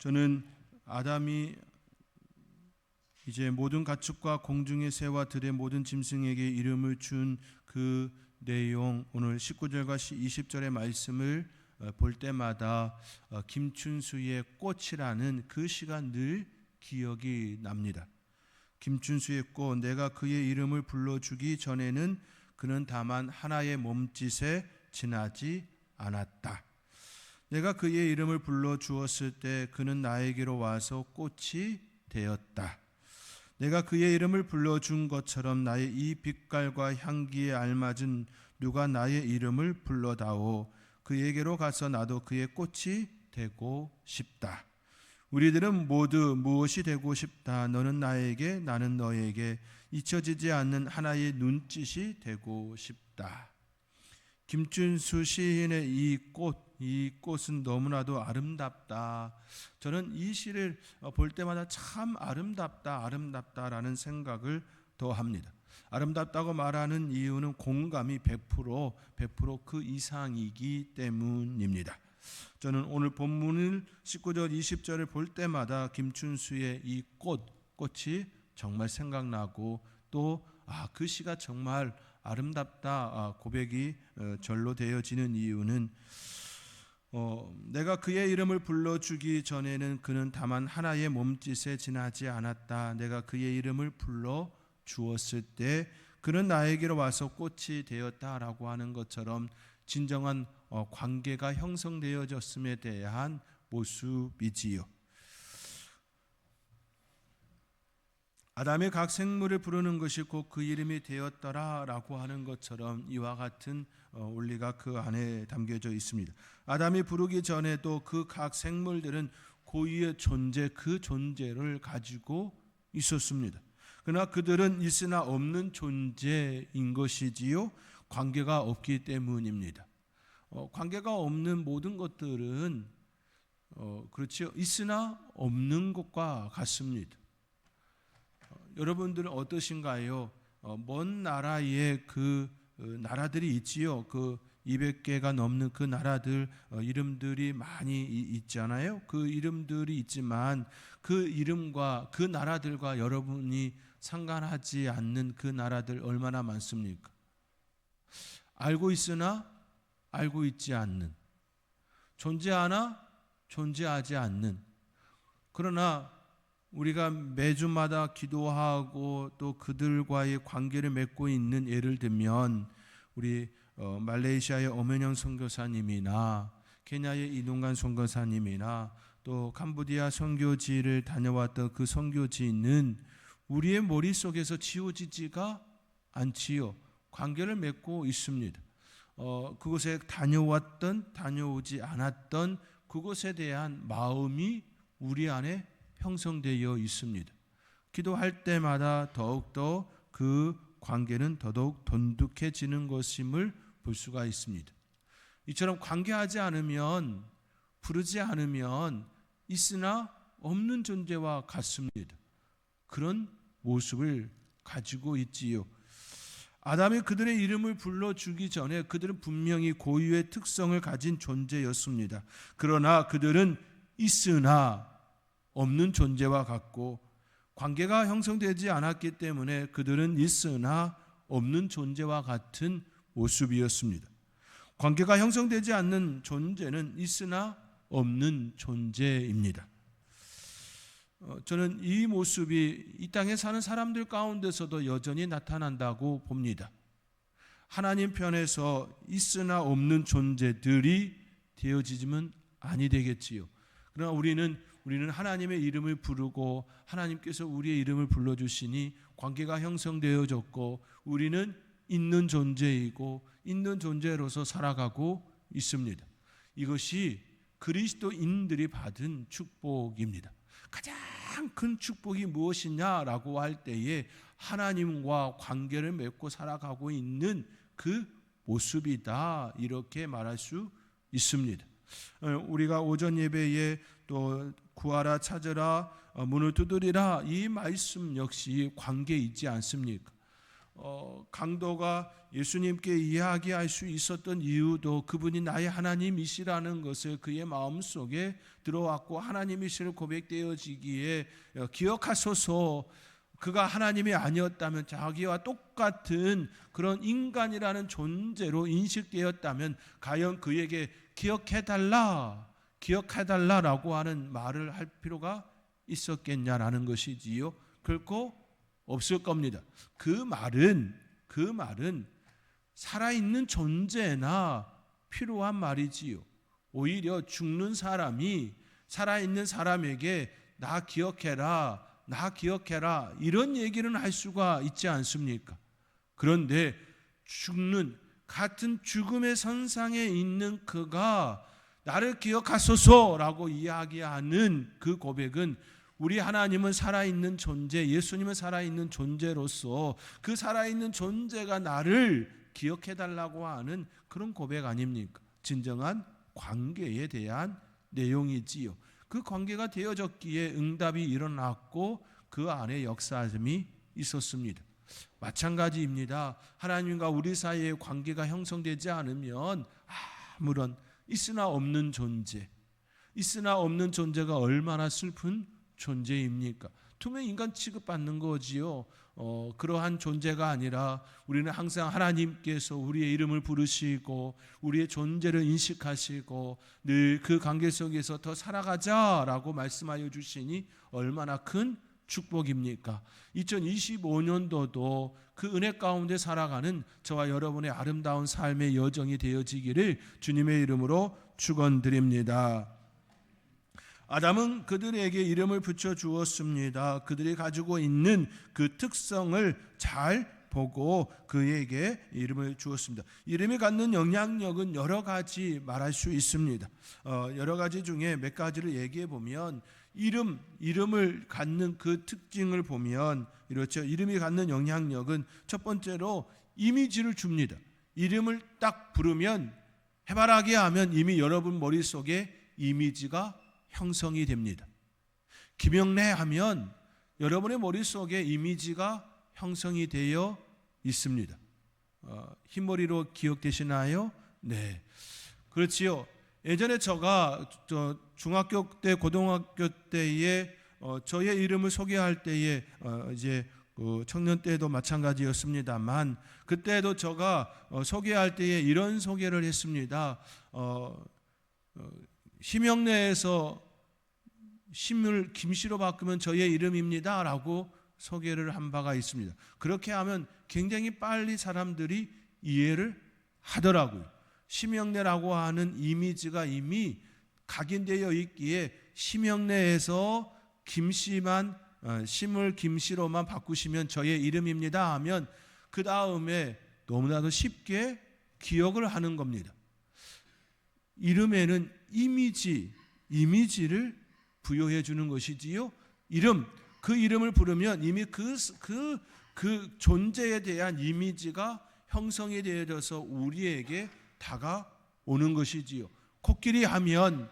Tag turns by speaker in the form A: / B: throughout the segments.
A: 저는 아담이 이제 모든 가축과 공중의 새와 들의 모든 짐승에게 이름을 준 그 내용, 오늘 19절과 20절의 말씀을 볼 때마다 김춘수의 꽃이라는 그 시가 늘 기억이 납니다. 김춘수의 꽃, 내가 그의 이름을 불러주기 전에는 그는 다만 하나의 몸짓에 지나지 않았다. 내가 그의 이름을 불러주었을 때 그는 나에게로 와서 꽃이 되었다. 내가 그의 이름을 불러준 것처럼 나의 이 빛깔과 향기에 알맞은 누가 나의 이름을 불러다오. 그에게로 가서 나도 그의 꽃이 되고 싶다. 우리들은 모두 무엇이 되고 싶다. 너는 나에게, 나는 너에게 잊혀지지 않는 하나의 눈짓이 되고 싶다. 김춘수 시인의 이 꽃은 너무나도 아름답다. 저는 이 시를 볼 때마다 참 아름답다라는 생각을 더합니다. 아름답다고 말하는 이유는 공감이 100% 그 이상이기 때문입니다. 저는 오늘 본문을 19절 20절을 볼 때마다 김춘수의 이 꽃이 정말 생각나고 또 그 시가 정말 아름답다 고백이 절로 되어지는 이유는 내가 그의 이름을 불러주기 전에는 그는 다만 하나의 몸짓에 지나지 않았다. 내가 그의 이름을 불러주었을 때 그는 나에게로 와서 꽃이 되었다라고 하는 것처럼 진정한 관계가 형성되어졌음에 대한 모습이지요. 아담의 각 생물을 부르는 것이 곧 그 이름이 되었더라라고 하는 것처럼 이와 같은 원리가 그 안에 담겨져 있습니다. 아담이 부르기 전에도 그 각 생물들은 고유의 존재, 그 존재를 가지고 있었습니다. 그러나 그들은 있으나 없는 존재인 것이지요. 관계가 없기 때문입니다. 관계가 없는 모든 것들은 그렇죠. 있으나 없는 것과 같습니다. 여러분들은 어떠신가요? 먼 나라에 그 나라들이 있지요. 그 200개가 넘는 그 나라들 이름들이 많이 있잖아요. 그 이름들이 있지만 그 이름과 그 나라들과 여러분이 상관하지 않는 그 나라들 얼마나 많습니까? 알고 있으나 알고 있지 않는, 존재하나 존재하지 않는, 그러나 우리가 매주마다 기도하고 또 그들과의 관계를 맺고 있는, 예를 들면 우리 말레이시아의 엄은영 선교사님이나 케냐의 이동관 선교사님이나 또 캄보디아 선교지를 다녀왔던 그 선교지는 우리의 머릿속에서 지워지지가 않지요. 관계를 맺고 있습니다. 그곳에 다녀왔던 다녀오지 않았던 그곳에 대한 마음이 우리 안에 형성되어 있습니다. 기도할 때마다 더욱더 그 관계는 더더욱 돈독해지는 것임을 볼 수가 있습니다. 이처럼 관계하지 않으면, 부르지 않으면 있으나 없는 존재와 같습니다. 그런 모습을 가지고 있지요. 아담이 그들의 이름을 불러주기 전에 그들은 분명히 고유의 특성을 가진 존재였습니다. 그러나 그들은 있으나 없는 존재와 같고 관계가 형성되지 않았기 때문에 그들은 있으나 없는 존재와 같은 모습이었습니다. 관계가 형성되지 않는 존재는 있으나 없는 존재입니다. 저는 이 모습이 이 땅에 사는 사람들 가운데서도 여전히 나타난다고 봅니다. 하나님 편에서 있으나 없는 존재들이 되어지면 아니 되겠지요. 그러나 우리는 하나님의 이름을 부르고 하나님께서 우리의 이름을 불러주시니 관계가 형성되어졌고 우리는 있는 존재이고 있는 존재로서 살아가고 있습니다. 이것이 그리스도인들이 받은 축복입니다. 가장 큰 축복이 무엇이냐라고 할 때에 하나님과 관계를 맺고 살아가고 있는 그 모습이다, 이렇게 말할 수 있습니다. 우리가 오전 예배에 또 구하라 찾으라 문을 두드리라, 이 말씀 역시 관계 있지 않습니까? 강도가 예수님께 이야기할 수 있었던 이유도 그분이 나의 하나님이시라는 것을 그의 마음속에 들어왔고 하나님이시를 고백되어지기에 기억하소서. 그가 하나님이 아니었다면 자기와 똑같은 그런 인간이라는 존재로 인식되었다면 과연 그에게 기억해달라라고 하는 말을 할 필요가 있었겠냐라는 것이지요. 결코 없을 겁니다. 그 말은 살아있는 존재나 필요한 말이지요. 오히려 죽는 사람이 살아있는 사람에게 나 기억해라 이런 얘기는 할 수가 있지 않습니까? 그런데 같은 죽음의 선상에 있는 그가 나를 기억하소서라고 이야기하는 그 고백은 우리 하나님은 살아있는 존재, 예수님은 살아있는 존재로서 그 살아있는 존재가 나를 기억해달라고 하는 그런 고백 아닙니까? 진정한 관계에 대한 내용이지요. 그 관계가 되어졌기에 응답이 일어났고 그 안에 역사함이 있었습니다. 마찬가지입니다. 하나님과 우리 사이의 관계가 형성되지 않으면 아무런 있으나 없는 존재가 얼마나 슬픈 존재입니까? 투명 인간 취급받는 거지요. 그러한 존재가 아니라 우리는 항상 하나님께서 우리의 이름을 부르시고 우리의 존재를 인식하시고 늘 그 관계 속에서 더 살아가자라고 말씀하여 주시니 얼마나 큰 축복입니까? 2025년도도 그 은혜 가운데 살아가는 저와 여러분의 아름다운 삶의 여정이 되어지기를 주님의 이름으로 축원드립니다. 아담은 그들에게 이름을 붙여 주었습니다. 그들이 가지고 있는 그 특성을 잘 보고 그에게 이름을 주었습니다. 이름이 갖는 영향력은 여러 가지 말할 수 있습니다. 여러 가지 중에 몇 가지를 얘기해 보면 이름을 갖는 그 특징을 보면 이렇죠. 이름이 갖는 영향력은 첫 번째로 이미지를 줍니다. 이름을 딱 부르면 해바라기 하면 이미 여러분 머릿속에 이미지가 형성이 됩니다. 김영래 하면 여러분의 머릿속에 이미지가 형성이 되어 있습니다. 흰머리로 기억되시나요? 네, 그렇지요. 예전에 제가 중학교 때, 고등학교 때에 저의 이름을 소개할 때에 이제 청년 때도 마찬가지였습니다만 그때도 제가 소개할 때에 이런 소개를 했습니다. 심형래에서 심을 김씨로 바꾸면 저의 이름입니다 라고 소개를 한 바가 있습니다. 그렇게 하면 굉장히 빨리 사람들이 이해를 하더라고요. 심형래라고 하는 이미지가 이미 각인되어 있기에 심형래에서 김씨만 심을 김씨로만 바꾸시면 저의 이름입니다 하면 그 다음에 너무나도 쉽게 기억을 하는 겁니다. 이름에는 이미지를 부여해 주는 것이지요. 그 이름을 부르면 이미 그 존재에 대한 이미지가 형성이 되어져서 우리에게 다가오는 것이지요. 코끼리 하면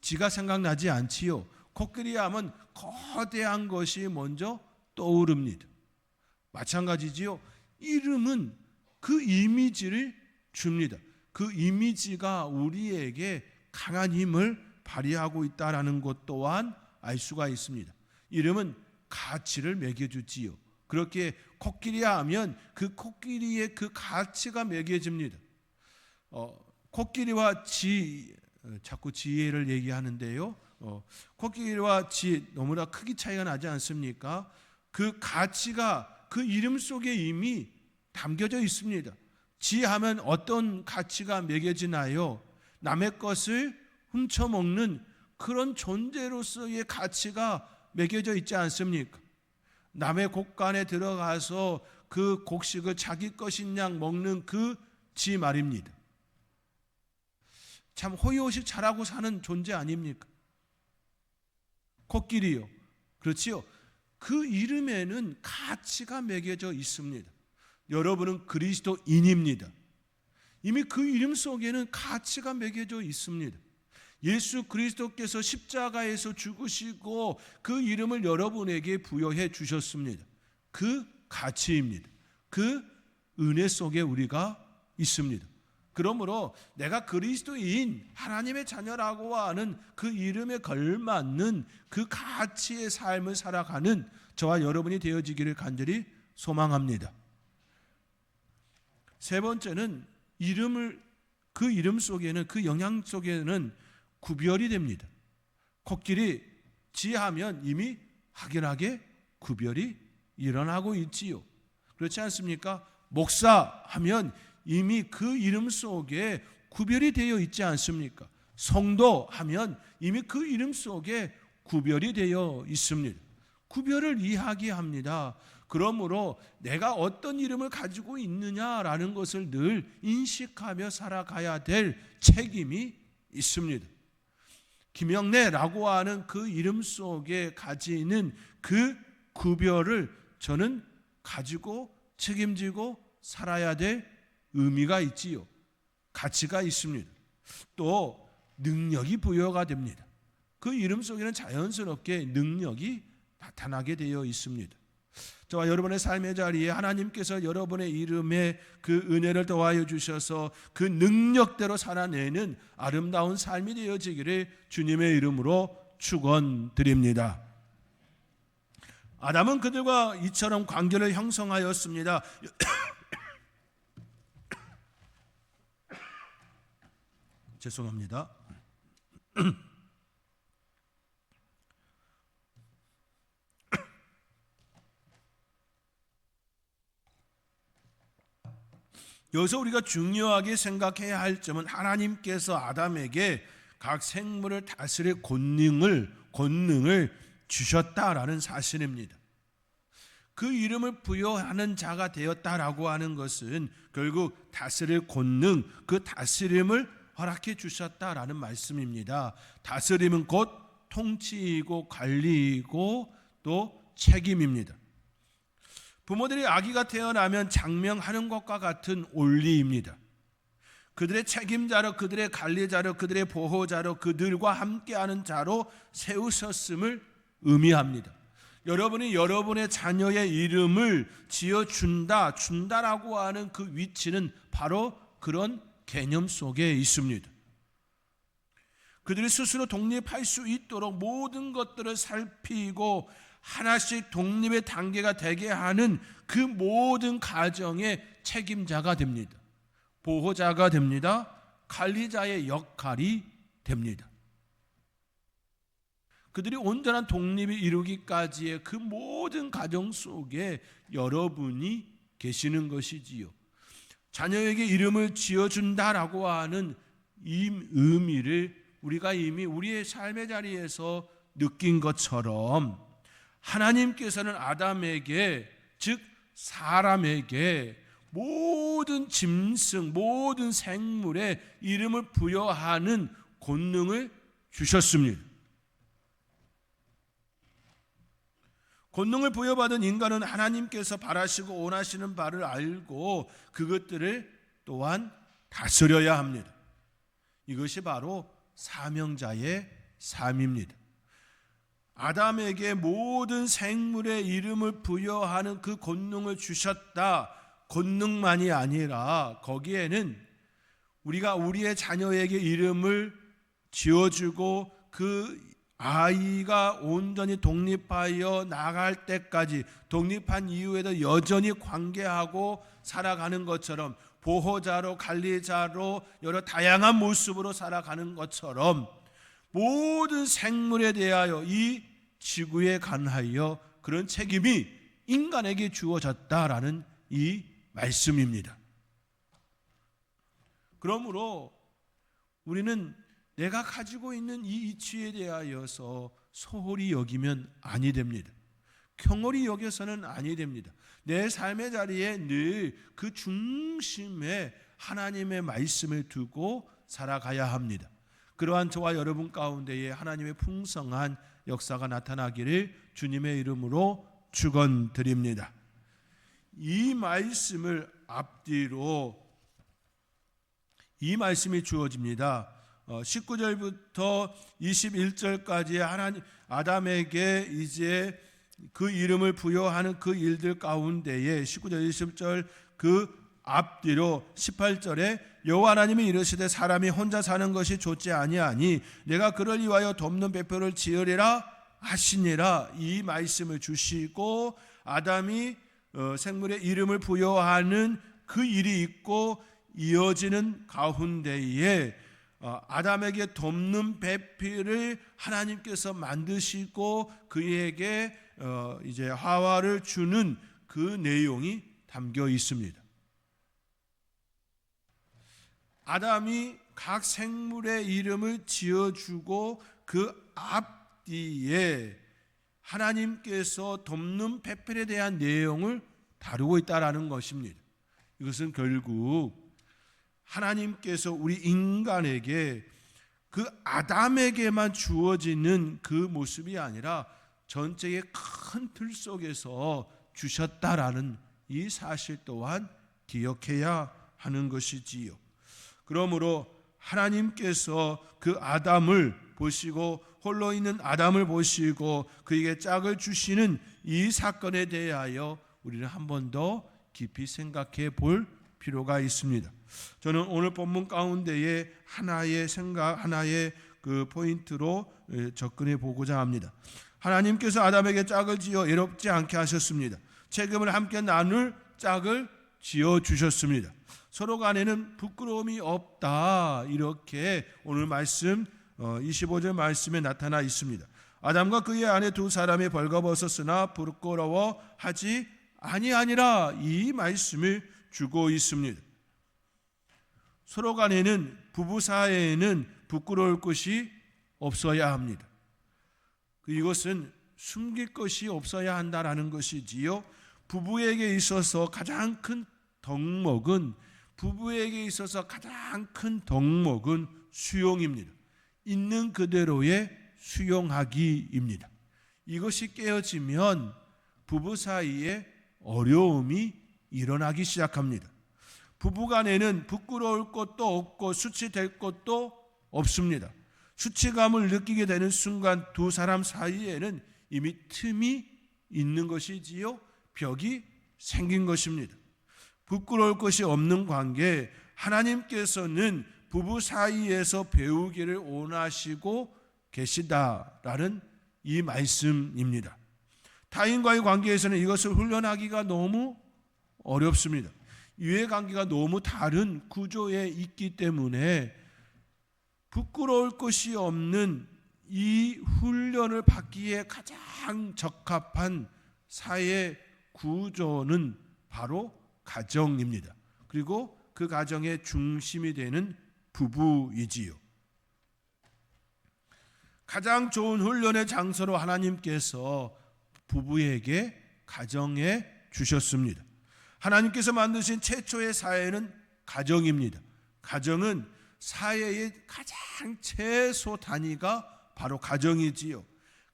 A: 지가 생각나지 않지요. 코끼리 하면 거대한 것이 먼저 떠오릅니다. 마찬가지지요. 이름은 그 이미지를 줍니다. 그 이미지가 우리에게 강한 힘을 발휘하고 있다는 것 또한 알 수가 있습니다. 이름은 가치를 매겨주지요. 그렇게 코끼리 하면 그 코끼리의 그 가치가 매겨집니다. 코끼리와 자꾸 지혜를 얘기하는데요. 코끼리와 너무나 크기 차이가 나지 않습니까? 그 가치가 그 이름 속에 이미 담겨져 있습니다. 지하면 어떤 가치가 매겨지나요? 남의 것을 훔쳐먹는 그런 존재로서의 가치가 매겨져 있지 않습니까? 남의 곡간에 들어가서 그 곡식을 자기 것인 양 먹는 그 지 말입니다. 참 호의호식 잘하고 사는 존재 아닙니까? 코끼리요. 그렇지요. 그 이름에는 가치가 매겨져 있습니다. 여러분은 그리스도인입니다. 이미 그 이름 속에는 가치가 매겨져 있습니다. 예수 그리스도께서 십자가에서 죽으시고 그 이름을 여러분에게 부여해 주셨습니다. 그 가치입니다. 그 은혜 속에 우리가 있습니다. 그러므로 내가 그리스도인 하나님의 자녀라고 하는 그 이름에 걸맞는 그 가치의 삶을 살아가는 저와 여러분이 되어지기를 간절히 소망합니다. 세 번째는 그 이름 속에는, 그 영향 속에는 구별이 됩니다. 코끼리 지하면 이미 확연하게 구별이 일어나고 있지요. 그렇지 않습니까? 목사 하면 이미 그 이름 속에 구별이 되어 있지 않습니까? 성도 하면 이미 그 이름 속에 구별이 되어 있습니다. 구별을 이야기합니다. 그러므로 내가 어떤 이름을 가지고 있느냐라는 것을 늘 인식하며 살아가야 될 책임이 있습니다. 김영래라고 하는 그 이름 속에 가지는 그 구별을 저는 가지고 책임지고 살아야 될 의미가 있지요. 가치가 있습니다. 또 능력이 부여가 됩니다. 그 이름 속에는 자연스럽게 능력이 나타나게 되어 있습니다. 저와 여러분의 삶의 자리에 하나님께서 여러분의 이름에 그 은혜를 더하여 주셔서 그 능력대로 살아내는 아름다운 삶이 되어지기를 주님의 이름으로 축원드립니다. 아담은 그들과 이처럼 관계를 형성하였습니다. 죄송합니다. 여기서 우리가 중요하게 생각해야 할 점은 하나님께서 아담에게 각 생물을 다스릴 권능을 주셨다라는 사실입니다. 그 이름을 부여하는 자가 되었다라고 하는 것은 결국 다스릴 권능, 그 다스림을 허락해 주셨다라는 말씀입니다. 다스림은 곧 통치이고 관리이고 또 책임입니다. 부모들이 아기가 태어나면 장명하는 것과 같은 원리입니다. 그들의 책임자로, 그들의 관리자로, 그들의 보호자로, 그들과 함께하는 자로 세우셨음을 의미합니다. 여러분이 여러분의 자녀의 이름을 준다라고 하는 그 위치는 바로 그런 개념 속에 있습니다. 그들이 스스로 독립할 수 있도록 모든 것들을 살피고 하나씩 독립의 단계가 되게 하는 그 모든 가정의 책임자가 됩니다. 보호자가 됩니다. 관리자의 역할이 됩니다. 그들이 온전한 독립을 이루기까지의 그 모든 과정 속에 여러분이 계시는 것이지요. 자녀에게 이름을 지어준다라고 하는 이 의미를 우리가 이미 우리의 삶의 자리에서 느낀 것처럼 하나님께서는 아담에게, 즉 사람에게 모든 짐승, 모든 생물에 이름을 부여하는 권능을 주셨습니다. 권능을 부여받은 인간은 하나님께서 바라시고 원하시는 바를 알고 그것들을 또한 다스려야 합니다. 이것이 바로 사명자의 삶입니다. 아담에게 모든 생물의 이름을 부여하는 그 권능을 주셨다. 권능만이 아니라 거기에는 우리가 우리의 자녀에게 이름을 지어주고 그 아이가 온전히 독립하여 나갈 때까지, 독립한 이후에도 여전히 관계하고 살아가는 것처럼, 보호자로, 관리자로 여러 다양한 모습으로 살아가는 것처럼 모든 생물에 대하여, 이 지구에 관하여 그런 책임이 인간에게 주어졌다라는 이 말씀입니다. 그러므로 우리는 내가 가지고 있는 이 이치에 대하여서 소홀히 여기면 아니 됩니다. 경홀히 여겨서는 아니 됩니다. 내 삶의 자리에 늘 그 중심에 하나님의 말씀을 두고 살아가야 합니다. 그러한 저와 여러분 가운데에 하나님의 풍성한 역사가 나타나기를 주님의 이름으로 축원드립니다. 이 말씀을 앞뒤로 이 말씀이 주어집니다. 19절부터 21절까지 하나님 아담에게 이제 그 이름을 부여하는 그 일들 가운데에 19절 20절 그 앞뒤로 18절에 여호와 하나님이 이르시되 사람이 혼자 사는 것이 좋지 아니하니 내가 그를 위하여 돕는 배표를 지으리라 하시니라. 이 말씀을 주시고 아담이 생물의 이름을 부여하는 그 일이 있고 이어지는 가운데에 아담에게 돕는 배필을 하나님께서 만드시고 그에게 이제 하와를 주는 그 내용이 담겨 있습니다. 아담이 각 생물의 이름을 지어주고 그 앞뒤에 하나님께서 돕는 배필에 대한 내용을 다루고 있다라는 것입니다. 이것은 결국 하나님께서 우리 인간에게 그 아담에게만 주어지는 그 모습이 아니라 전체의 큰 틀 속에서 주셨다라는 이 사실 또한 기억해야 하는 것이지요. 그러므로 하나님께서 그 아담을 보시고 홀로 있는 아담을 보시고 그에게 짝을 주시는 이 사건에 대하여 우리는 한 번 더 깊이 생각해 볼 필요가 있습니다. 저는 오늘 본문 가운데에 하나의 생각, 하나의 그 포인트로 접근해 보고자 합니다. 하나님께서 아담에게 짝을 지어 외롭지 않게 하셨습니다. 책임을 함께 나눌 짝을 지어 주셨습니다. 서로 간에는 부끄러움이 없다. 이렇게 오늘 말씀 25절 말씀에 나타나 있습니다. 아담과 그의 아내 두 사람이 벌거벗었으나 부끄러워하지 아니하니라. 이 말씀을 주고 있습니다. 서로 간에는 부부 사이에는 부끄러울 것이 없어야 합니다. 이것은 숨길 것이 없어야 한다라는 것이지요. 부부에게 있어서 가장 큰 덕목은 수용입니다. 있는 그대로의 수용하기입니다. 이것이 깨어지면 부부 사이에 어려움이 일어나기 시작합니다. 부부간에는 부끄러울 것도 없고 수치될 것도 없습니다. 수치감을 느끼게 되는 순간 두 사람 사이에는 이미 틈이 있는 것이지요. 벽이 생긴 것입니다. 부끄러울 것이 없는 관계, 하나님께서는 부부 사이에서 배우기를 원하시고 계시다라는 이 말씀입니다. 타인과의 관계에서는 이것을 훈련하기가 너무 어렵습니다. 이해관계가 너무 다른 구조에 있기 때문에 부끄러울 것이 없는 이 훈련을 받기에 가장 적합한 사회 구조는 바로 가정입니다. 그리고 그 가정의 중심이 되는 부부이지요. 가장 좋은 훈련의 장소로 하나님께서 부부에게 가정에 주셨습니다. 하나님께서 만드신 최초의 사회는 가정입니다. 가정은 사회의 가장 최소 단위가 바로 가정이지요.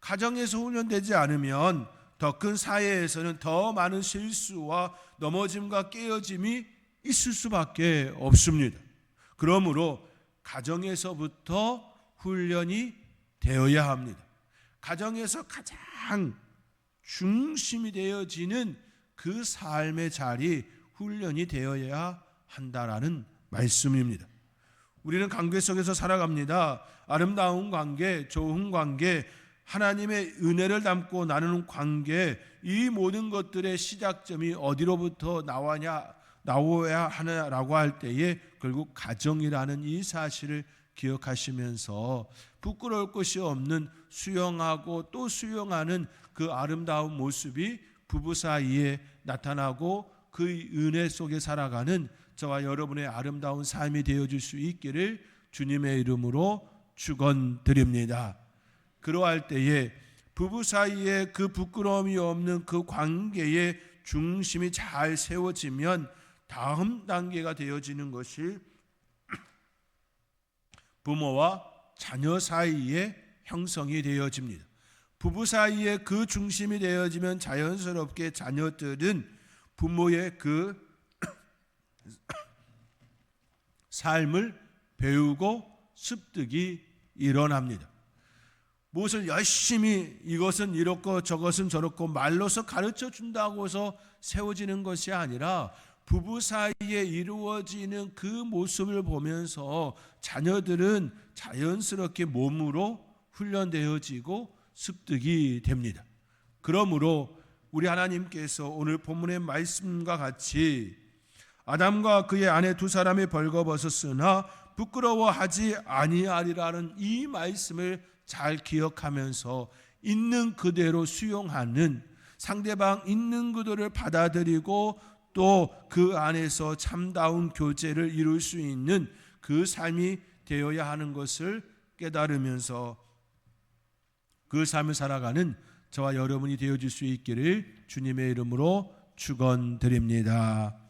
A: 가정에서 훈련되지 않으면 더 큰 사회에서는 더 많은 실수와 넘어짐과 깨어짐이 있을 수밖에 없습니다. 그러므로 가정에서부터 훈련이 되어야 합니다. 가정에서 가장 중심이 되어지는 그 삶의 자리 훈련이 되어야 한다라는 말씀입니다. 우리는 관계 속에서 살아갑니다. 아름다운 관계, 좋은 관계, 하나님의 은혜를 담고 나누는 관계, 이 모든 것들의 시작점이 어디로부터 나와야 하냐라고 할 때에 결국 가정이라는 이 사실을 기억하시면서 부끄러울 것이 없는 수용하고 또 수용하는 그 아름다운 모습이 부부 사이에 나타나고 그 은혜 속에 살아가는 저와 여러분의 아름다운 삶이 되어줄 수 있기를 주님의 이름으로 축원드립니다. 그러할 때에 부부 사이에 그 부끄러움이 없는 그 관계의 중심이 잘 세워지면 다음 단계가 되어지는 것이 부모와 자녀 사이에 형성이 되어집니다. 부부 사이에 그 중심이 되어지면 자연스럽게 자녀들은 부모의 그 삶을 배우고 습득이 일어납니다. 무엇을 열심히 이것은 이렇고 저것은 저렇고 말로서 가르쳐 준다고 해서 세워지는 것이 아니라 부부 사이에 이루어지는 그 모습을 보면서 자녀들은 자연스럽게 몸으로 훈련되어지고 습득이 됩니다. 그러므로 우리 하나님께서 오늘 본문의 말씀과 같이 아담과 그의 아내 두 사람이 벌거벗었으나 부끄러워하지 아니하리라는 이 말씀을 잘 기억하면서 있는 그대로 수용하는, 상대방 있는 그대로를 받아들이고 또 그 안에서 참다운 교제를 이룰 수 있는 그 삶이 되어야 하는 것을 깨달으면서 그 삶을 살아가는 저와 여러분이 되어질 수 있기를 주님의 이름으로 축원드립니다.